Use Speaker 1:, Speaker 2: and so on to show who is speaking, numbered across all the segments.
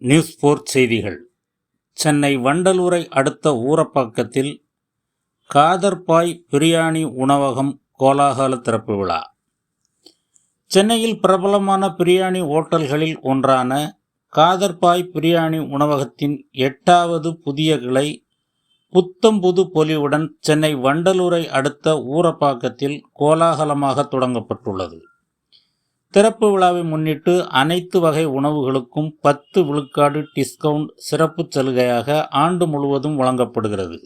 Speaker 1: News 4 செய்திகள். சென்னை வண்டலூரை அடுத்த ஊரப்பாக்கத்தில் காதர்பாய் பிரியாணி உணவகம் கோலாகல திறப்பு விழா. சென்னையில் பிரபலமான பிரியாணி ஓட்டல்களில் ஒன்றான காதர்பாய் பிரியாணி உணவகத்தின் 8வது புதிய கிளை புத்தம்புது பொலிவுடன் சென்னை வண்டலூரை அடுத்த ஊரப்பாக்கத்தில் கோலாகலமாக தொடங்கப்பட்டுள்ளது. திறப்பு விழாவை முன்னிட்டு அனைத்து வகை உணவுகளுக்கும் 10 விழுக்காடு டிஸ்கவுண்ட் சிறப்பு சலுகையாக ஆண்டு முழுவதும் வழங்கப்படுகிறது.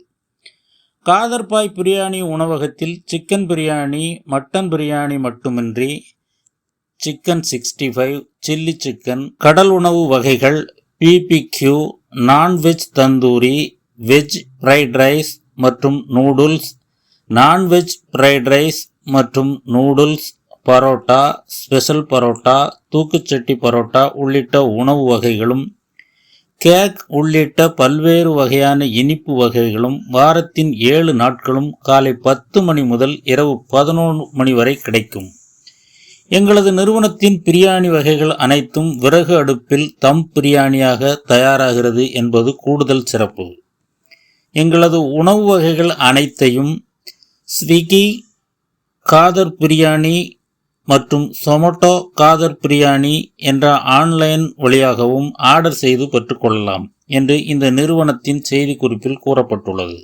Speaker 1: காதர்பாய் பிரியாணி உணவகத்தில் சிக்கன் பிரியாணி, மட்டன் பிரியாணி மட்டுமின்றி சிக்கன் 65, சில்லி சிக்கன், கடல் உணவு வகைகள், BBQ, non veg tandoori, veg fried rice மற்றும் நூடுல்ஸ், நான்வெஜ் ஃப்ரைட் ரைஸ் மற்றும் நூடுல்ஸ், பரோட்டா, ஸ்பெஷல் பரோட்டா, தூக்குச்சட்டி பரோட்டா உள்ளிட்ட உணவு வகைகளும், கேக் உள்ளிட்ட பல்வேறு வகையான இனிப்பு வகைகளும் வாரத்தின் 7 நாட்களும் காலை 10 மணி முதல் இரவு 11 மணி வரை கிடைக்கும். எங்களது நிறுவனத்தின் பிரியாணி வகைகள் அனைத்தும் விறகு அடுப்பில் தம் பிரியாணியாக தயாராகிறது என்பது கூடுதல் சிறப்பு. எங்களது உணவு வகைகள் அனைத்தையும் ஸ்விக்கி காதர் பிரியாணி மற்றும் சொமேட்டோ காதர் பிரியாணி என்ற ஆன்லைன் வழியாகவும் ஆர்டர் செய்து பெற்றுக்கொள்ளலாம் என்று இந்த நிறுவனத்தின் செய்திக்குறிப்பில் கூறப்பட்டுள்ளது.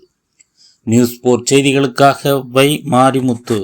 Speaker 1: நியூஸ் 4 செய்திகளுக்காக வை மாரிமுத்து.